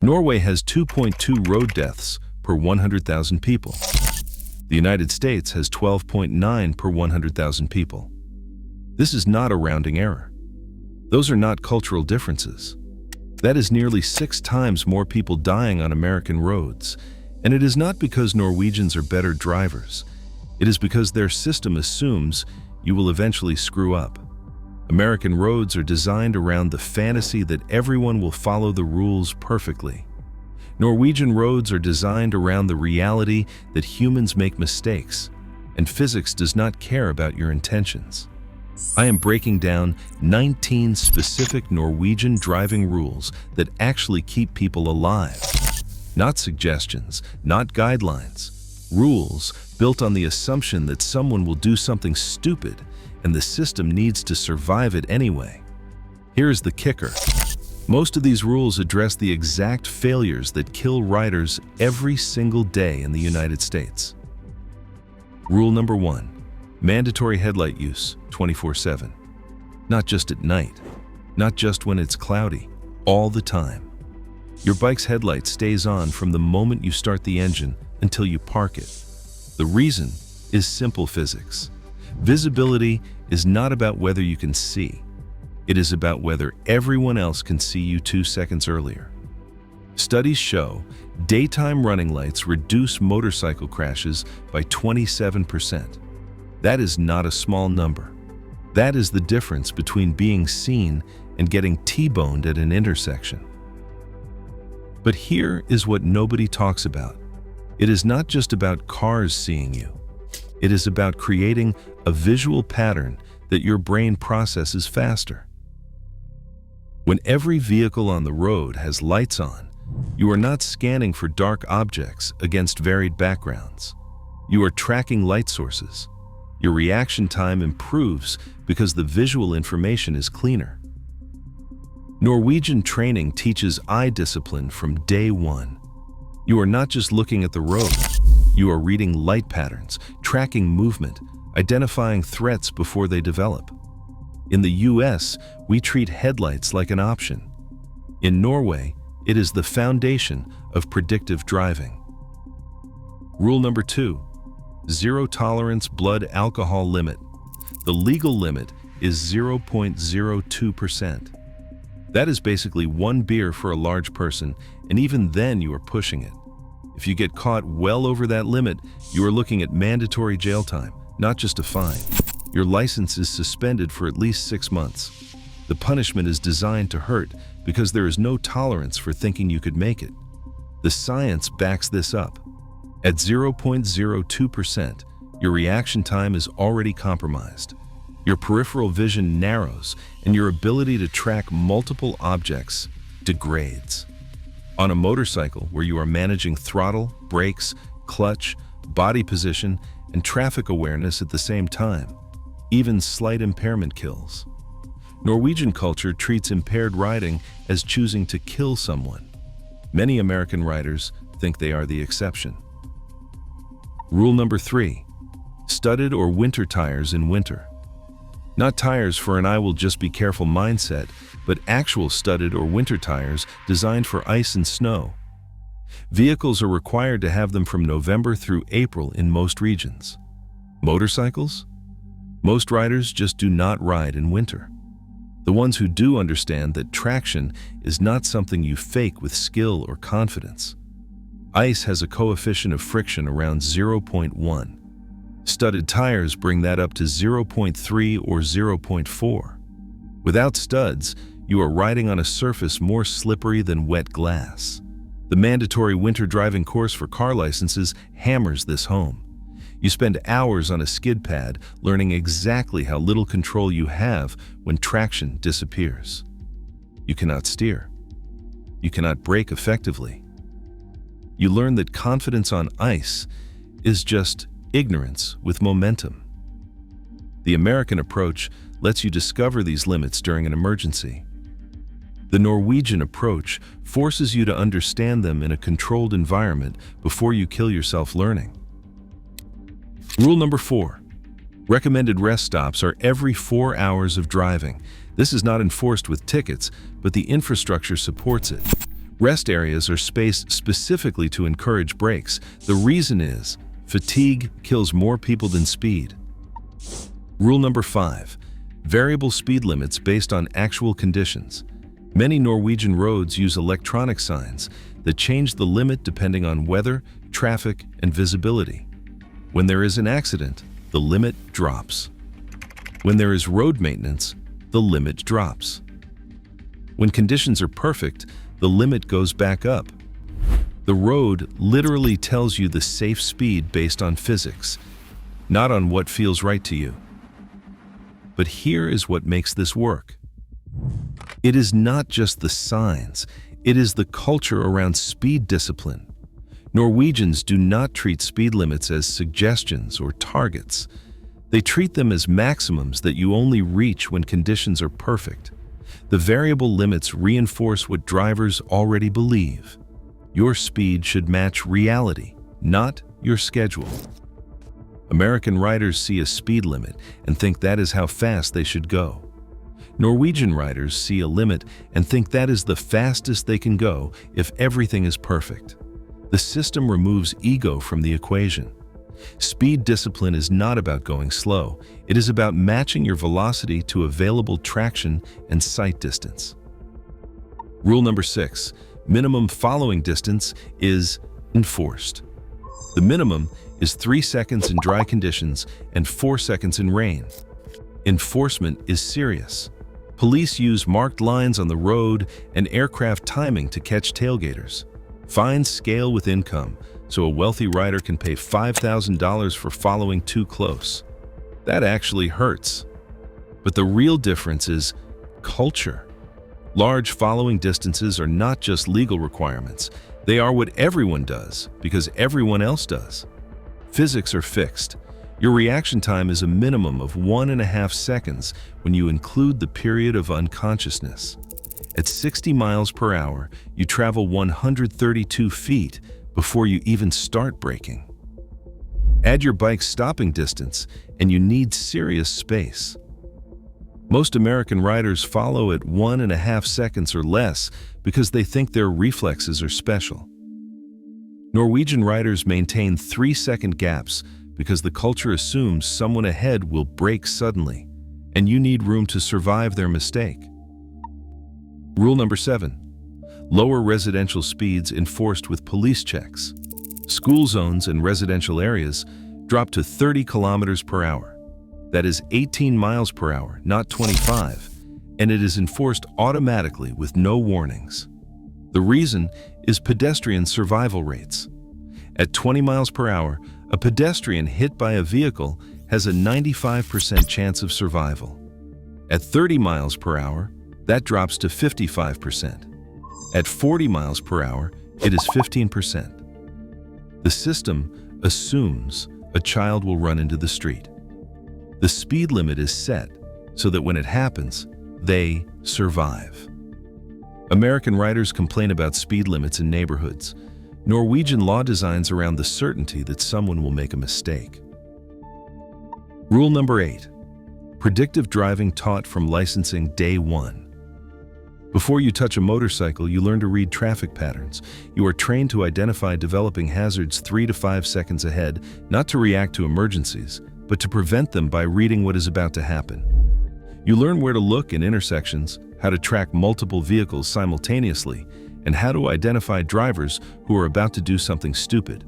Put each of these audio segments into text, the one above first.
Norway has 2.2 road deaths per 100,000 people. The United States has 12.9 per 100,000 people. This is not a rounding error. Those are not cultural differences. That is nearly 6 times more people dying on American roads, and it is not because Norwegians are better drivers. It is because their system assumes you will eventually screw up. American roads are designed around the fantasy that everyone will follow the rules perfectly. Norwegian roads are designed around the reality that humans make mistakes, and physics does not care about your intentions. I am breaking down 19 specific Norwegian driving rules that actually keep people alive. Not suggestions, not guidelines. Rules built on the assumption that someone will do something stupid and the system needs to survive it anyway. Here's the kicker. Most of these rules address the exact failures that kill riders every single day in the United States. Rule number 1. Mandatory headlight use 24/7. Not just at night, not just when it's cloudy, all the time. Your bike's headlight stays on from the moment you start the engine until you park it. The reason is simple physics. Visibility is not about whether you can see. It is about whether everyone else can see you 2 seconds earlier. Studies show daytime running lights reduce motorcycle crashes by 27%. That is not a small number. That is the difference between being seen and getting T-boned at an intersection. But here is what nobody talks about. It is not just about cars seeing you. It is about creating a visual pattern that your brain processes faster. When every vehicle on the road has lights on, you are not scanning for dark objects against varied backgrounds. You are tracking light sources. Your reaction time improves because the visual information is cleaner. Norwegian training teaches eye discipline from day one. You are not just looking at the road. You are reading light patterns, tracking movement, identifying threats before they develop. In the US, we treat headlights like an option. In Norway, it is the foundation of predictive driving. Rule number 2. Zero tolerance blood alcohol limit. The legal limit is 0.02%. That is basically 1 beer for a large person, and even then you are pushing it. If you get caught well over that limit, you are looking at mandatory jail time, not just a fine. Your license is suspended for at least 6 months. The punishment is designed to hurt because there is no tolerance for thinking you could make it. The science backs this up. At 0.02%, your reaction time is already compromised. Your peripheral vision narrows, and your ability to track multiple objects degrades. On a motorcycle where you are managing throttle, brakes, clutch, body position, and traffic awareness at the same time, even slight impairment kills. Norwegian culture treats impaired riding as choosing to kill someone. Many American riders think they are the exception. Rule number 3. Studded or winter tires in winter. Not tires for an "I will just be careful" mindset, but actual studded or winter tires designed for ice and snow. Vehicles are required to have them from November through April in most regions. Motorcycles? Most riders just do not ride in winter. The ones who do understand that traction is not something you fake with skill or confidence. Ice has a coefficient of friction around 0.1. Studded tires bring that up to 0.3 or 0.4. Without studs, you are riding on a surface more slippery than wet glass. The mandatory winter driving course for car licenses hammers this home. You spend hours on a skid pad learning exactly how little control you have when traction disappears. You cannot steer. You cannot brake effectively. You learn that confidence on ice is just ignorance with momentum. The American approach lets you discover these limits during an emergency. The Norwegian approach forces you to understand them in a controlled environment before you kill yourself learning. Rule number 4. Recommended rest stops are every 4 hours of driving. This is not enforced with tickets, but the infrastructure supports it. Rest areas are spaced specifically to encourage breaks. The reason is fatigue kills more people than speed. Rule number 5. Variable speed limits based on actual conditions. Many Norwegian roads use electronic signs that change the limit depending on weather, traffic, and visibility. When there is an accident, the limit drops. When there is road maintenance, the limit drops. When conditions are perfect, the limit goes back up. The road literally tells you the safe speed based on physics, not on what feels right to you. But here is what makes this work. It is not just the signs, it is the culture around speed discipline. Norwegians do not treat speed limits as suggestions or targets. They treat them as maximums that you only reach when conditions are perfect. The variable limits reinforce what drivers already believe. Your speed should match reality, not your schedule. American riders see a speed limit and think that is how fast they should go. Norwegian riders see a limit and think that is the fastest they can go if everything is perfect. The system removes ego from the equation. Speed discipline is not about going slow. It is about matching your velocity to available traction and sight distance. Rule number 6. Minimum following distance is enforced. The minimum is 3 seconds in dry conditions and 4 seconds in rain. Enforcement is serious. Police use marked lines on the road and aircraft timing to catch tailgaters. Fines scale with income, so a wealthy rider can pay $5,000 for following too close. That actually hurts. But the real difference is culture. Large following distances are not just legal requirements. They are what everyone does because everyone else does. Physics are fixed. Your reaction time is a minimum of 1.5 seconds when you include the period of unconsciousness. At 60 miles per hour, you travel 132 feet before you even start braking. Add your bike's stopping distance, and you need serious space. Most American riders follow at 1.5 seconds or less because they think their reflexes are special. Norwegian riders maintain 3-second gaps because the culture assumes someone ahead will brake suddenly, and you need room to survive their mistake. Rule number 7. Lower residential speeds enforced with police checks. School zones and residential areas drop to 30 kilometers per hour. That is 18 miles per hour, not 25, and it is enforced automatically with no warnings. The reason is pedestrian survival rates. At 20 miles per hour, a pedestrian hit by a vehicle has a 95% chance of survival. At 30 miles per hour, that drops to 55%. At 40 miles per hour, it is 15%. The system assumes a child will run into the street. The speed limit is set so that when it happens, they survive. American riders complain about speed limits in neighborhoods. Norwegian law designs around the certainty that someone will make a mistake. Rule number 8. Predictive driving taught from licensing day 1. Before you touch a motorcycle, you learn to read traffic patterns. You are trained to identify developing hazards 3 to 5 seconds ahead, not to react to emergencies, but to prevent them by reading what is about to happen. You learn where to look in intersections, how to track multiple vehicles simultaneously, and how to identify drivers who are about to do something stupid.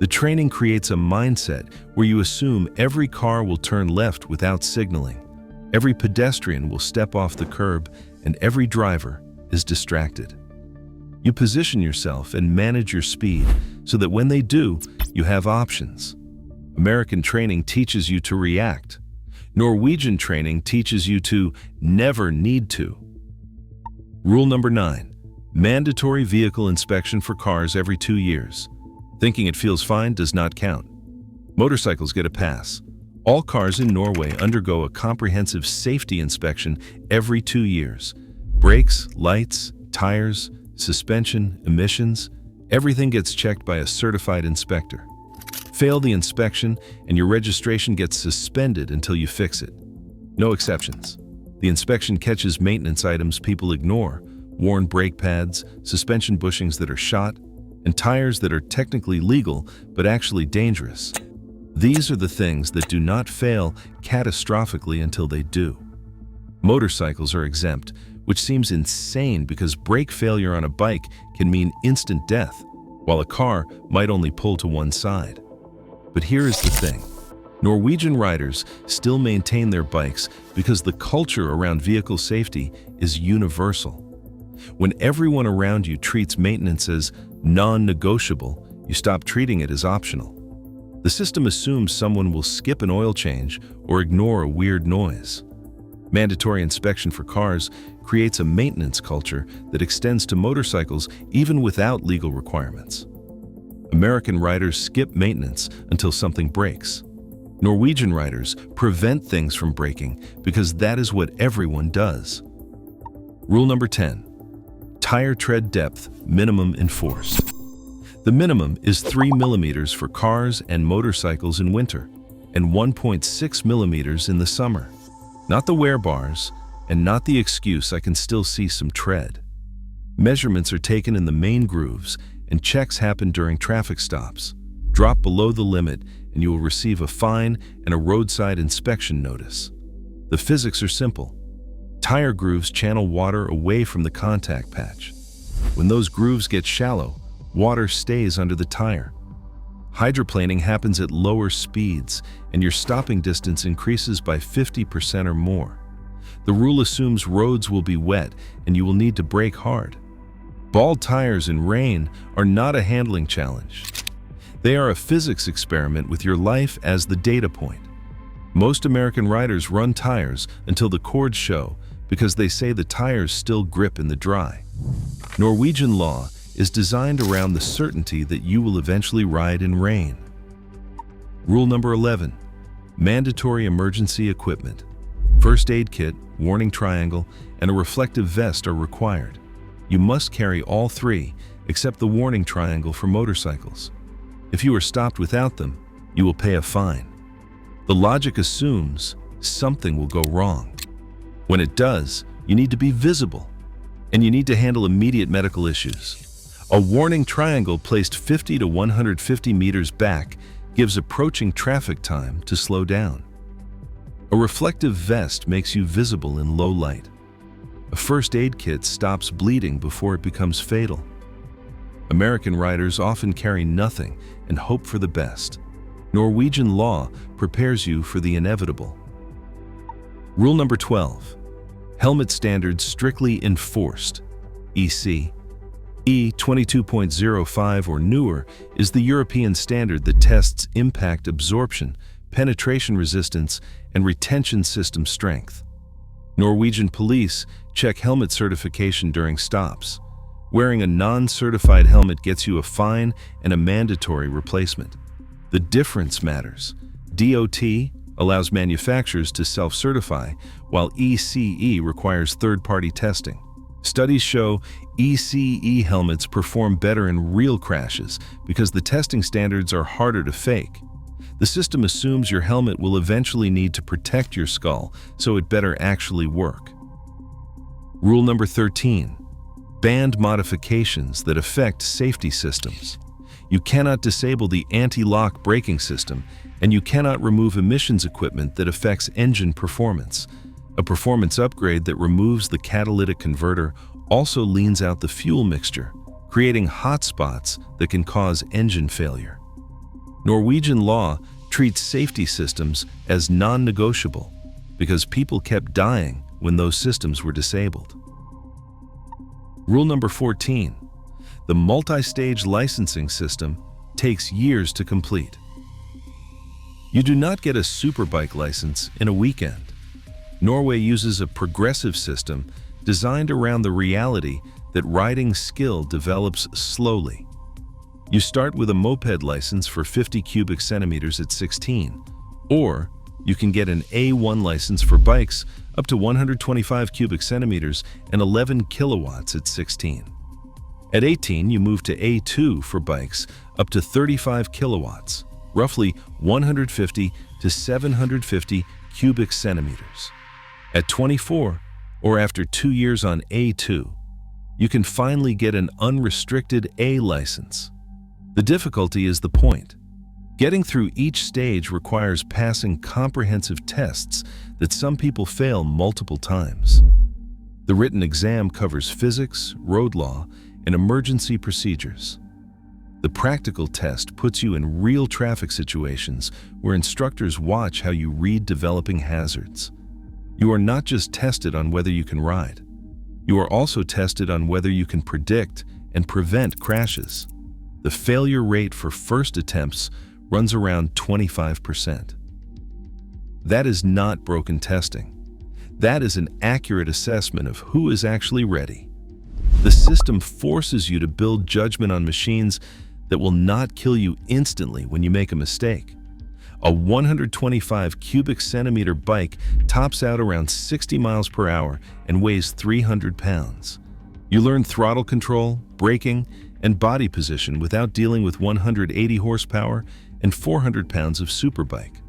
The training creates a mindset where you assume every car will turn left without signaling, every pedestrian will step off the curb, and every driver is distracted. You position yourself and manage your speed so that when they do, you have options. American training teaches you to react. Norwegian training teaches you to never need to. Rule number 9. Mandatory vehicle inspection for cars every 2 years. Thinking it feels fine does not count. Motorcycles get a pass. All cars in Norway undergo a comprehensive safety inspection every 2 years. Brakes, lights, tires, suspension, emissions, everything gets checked by a certified inspector. Fail the inspection and your registration gets suspended until you fix it. No exceptions. The inspection catches maintenance items people ignore, worn brake pads, suspension bushings that are shot, and tires that are technically legal but actually dangerous. These are the things that do not fail catastrophically until they do. Motorcycles are exempt, which seems insane because brake failure on a bike can mean instant death, while a car might only pull to one side. But here is the thing. Norwegian riders still maintain their bikes because the culture around vehicle safety is universal. When everyone around you treats maintenance as non-negotiable, you stop treating it as optional. The system assumes someone will skip an oil change or ignore a weird noise. Mandatory inspection for cars creates a maintenance culture that extends to motorcycles even without legal requirements. American riders skip maintenance until something breaks. Norwegian riders prevent things from breaking because that is what everyone does. Rule number 10. Tire tread depth minimum enforced. The minimum is 3 millimeters for cars and motorcycles in winter and 1.6 millimeters in the summer. Not the wear bars and not the excuse I can still see some tread. Measurements are taken in the main grooves and checks happen during traffic stops. Drop below the limit and you will receive a fine and a roadside inspection notice. The physics are simple. Tire grooves channel water away from the contact patch. When those grooves get shallow, water stays under the tire. Hydroplaning happens at lower speeds and your stopping distance increases by 50% or more. The rule assumes roads will be wet and you will need to brake hard. Bald tires in rain are not a handling challenge. They are a physics experiment with your life as the data point. Most American riders run tires until the cords show because they say the tires still grip in the dry. Norwegian law is designed around the certainty that you will eventually ride in rain. Rule number 11. Mandatory emergency equipment. First aid kit, warning triangle, and a reflective vest are required. You must carry all three, except the warning triangle for motorcycles. If you are stopped without them, you will pay a fine. The logic assumes something will go wrong. When it does, you need to be visible, and you need to handle immediate medical issues. A warning triangle placed 50 to 150 meters back gives approaching traffic time to slow down. A reflective vest makes you visible in low light. A first aid kit stops bleeding before it becomes fatal. American riders often carry nothing and hope for the best. Norwegian law prepares you for the inevitable. Rule number 12. Helmet standards strictly enforced. EC. E 22.05 or newer is the European standard that tests impact absorption, penetration resistance, and retention system strength. Norwegian police check helmet certification during stops. Wearing a non-certified helmet gets you a fine and a mandatory replacement. The difference matters. DOT allows manufacturers to self-certify, while ECE requires third-party testing. Studies show ECE helmets perform better in real crashes because the testing standards are harder to fake. The system assumes your helmet will eventually need to protect your skull, so it better actually work. Rule number 13. Banned modifications that affect safety systems. You cannot disable the anti-lock braking system, and you cannot remove emissions equipment that affects engine performance. A performance upgrade that removes the catalytic converter also leans out the fuel mixture, creating hot spots that can cause engine failure. Norwegian law treats safety systems as non-negotiable because people kept dying when those systems were disabled. Rule number 14. The multi-stage licensing system takes years to complete. You do not get a superbike license in a weekend. Norway uses a progressive system designed around the reality that riding skill develops slowly. You start with a moped license for 50 cubic centimeters at 16, or you can get an A1 license for bikes up to 125 cubic centimeters and 11 kilowatts at 16. At 18, you move to A2 for bikes up to 35 kilowatts, roughly 150 to 750 cubic centimeters. At 24, or after 2 years on A2, you can finally get an unrestricted A license. The difficulty is the point. Getting through each stage requires passing comprehensive tests that some people fail multiple times. The written exam covers physics, road law, and emergency procedures. The practical test puts you in real traffic situations where instructors watch how you read developing hazards. You are not just tested on whether you can ride. You are also tested on whether you can predict and prevent crashes. The failure rate for first attempts runs around 25%. That is not broken testing. That is an accurate assessment of who is actually ready. The system forces you to build judgment on machines that will not kill you instantly when you make a mistake. A 125 cubic centimeter bike tops out around 60 miles per hour and weighs 300 pounds. You learn throttle control, braking, and body position without dealing with 180 horsepower and 400 pounds of superbike.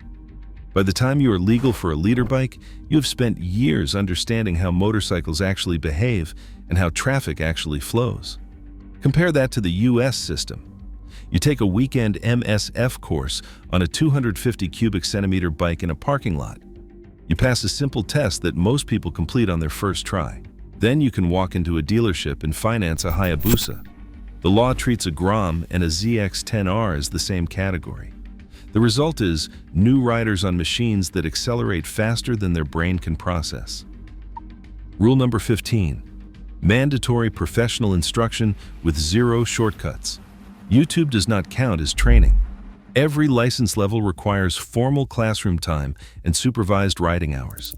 By the time you are legal for a leader bike, you have spent years understanding how motorcycles actually behave and how traffic actually flows. Compare that to the US system. You take a weekend MSF course on a 250 cubic centimeter bike in a parking lot. You pass a simple test that most people complete on their first try. Then you can walk into a dealership and finance a Hayabusa. The law treats a Grom and a ZX-10R as the same category. The result is new riders on machines that accelerate faster than their brain can process. Rule number 15. Mandatory professional instruction with zero shortcuts. YouTube does not count as training. Every license level requires formal classroom time and supervised riding hours.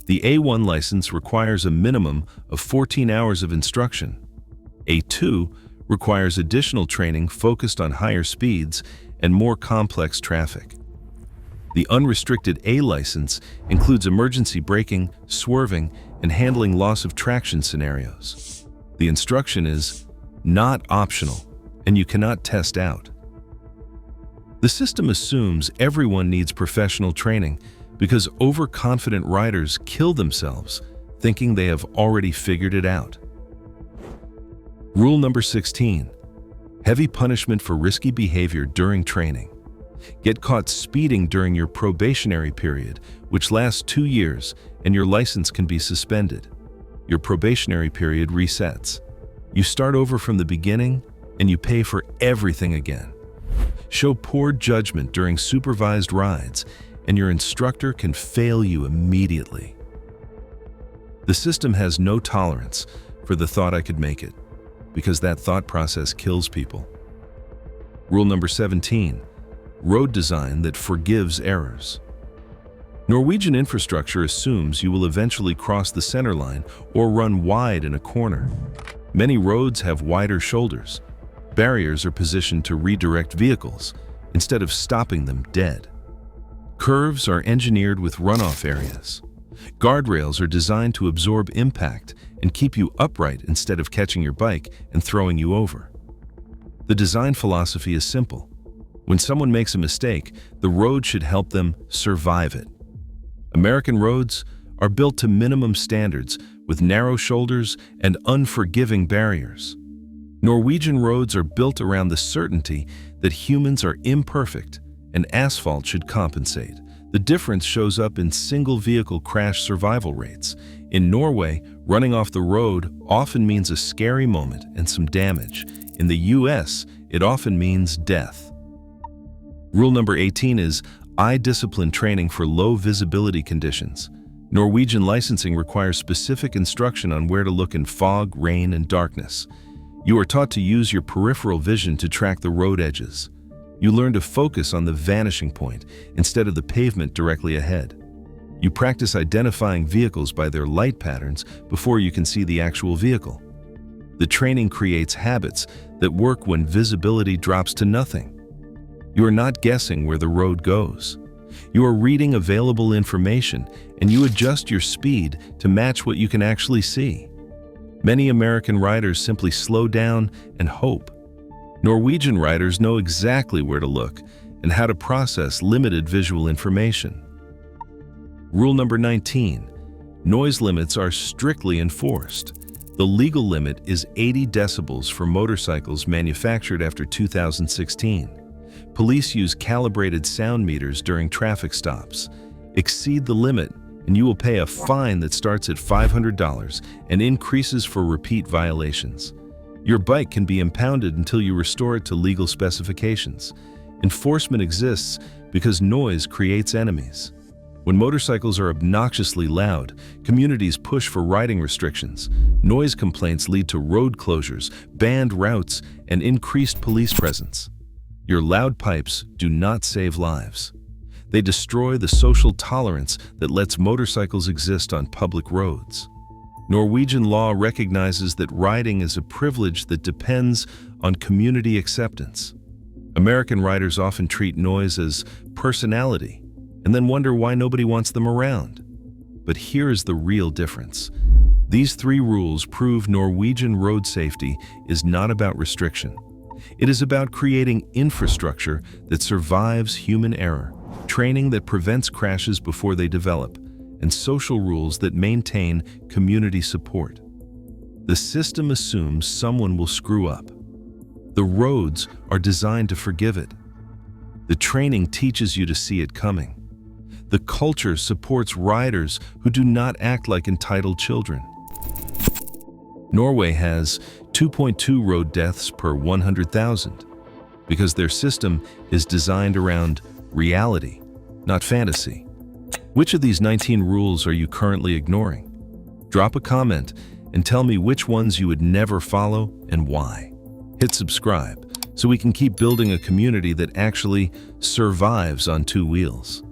The A1 license requires a minimum of 14 hours of instruction. A2 requires additional training focused on higher speeds and more complex traffic. The unrestricted A license includes emergency braking, swerving, and handling loss of traction scenarios. The instruction is not optional, and you cannot test out. The system assumes everyone needs professional training because overconfident riders kill themselves thinking they have already figured it out. Rule number 16. Heavy punishment for risky behavior during training. Get caught speeding during your probationary period, which lasts 2 years, and your license can be suspended. Your probationary period resets. You start over from the beginning, and you pay for everything again. Show poor judgment during supervised rides, and your instructor can fail you immediately. The system has no tolerance for the thought I could make it, because that thought process kills people. Rule number 17. Road design that forgives errors. Norwegian infrastructure assumes you will eventually cross the center line or run wide in a corner. Many roads have wider shoulders. Barriers are positioned to redirect vehicles instead of stopping them dead. Curves are engineered with runoff areas. Guardrails are designed to absorb impact and keep you upright instead of catching your bike and throwing you over. The design philosophy is simple. When someone makes a mistake, the road should help them survive it. American roads are built to minimum standards with narrow shoulders and unforgiving barriers. Norwegian roads are built around the certainty that humans are imperfect and asphalt should compensate. The difference shows up in single-vehicle crash survival rates. In Norway, running off the road often means a scary moment and some damage. In the US, it often means death. Rule number 18 is eye discipline training for low visibility conditions. Norwegian licensing requires specific instruction on where to look in fog, rain, and darkness. You are taught to use your peripheral vision to track the road edges. You learn to focus on the vanishing point instead of the pavement directly ahead. You practice identifying vehicles by their light patterns before you can see the actual vehicle. The training creates habits that work when visibility drops to nothing. You are not guessing where the road goes. You are reading available information, and you adjust your speed to match what you can actually see. Many American riders simply slow down and hope. Norwegian riders know exactly where to look and how to process limited visual information. Rule number 19. Noise limits are strictly enforced. The legal limit is 80 decibels for motorcycles manufactured after 2016. Police use calibrated sound meters during traffic stops. Exceed the limit, and you will pay a fine that starts at $500 and increases for repeat violations. Your bike can be impounded until you restore it to legal specifications. Enforcement exists because noise creates enemies. When motorcycles are obnoxiously loud, communities push for riding restrictions. Noise complaints lead to road closures, banned routes, and increased police presence. Your loud pipes do not save lives. They destroy the social tolerance that lets motorcycles exist on public roads. Norwegian law recognizes that riding is a privilege that depends on community acceptance. American riders often treat noise as personality and then wonder why nobody wants them around. But here is the real difference. These 3 rules prove Norwegian road safety is not about restriction. It is about creating infrastructure that survives human error, training that prevents crashes before they develop, and social rules that maintain community support. The system assumes someone will screw up. The roads are designed to forgive it. The training teaches you to see it coming. The culture supports riders who do not act like entitled children. Norway has 2.2 road deaths per 100,000 because their system is designed around reality, not fantasy. Which of these 19 rules are you currently ignoring? Drop a comment and tell me which ones you would never follow and why. Hit subscribe so we can keep building a community that actually survives on 2 wheels.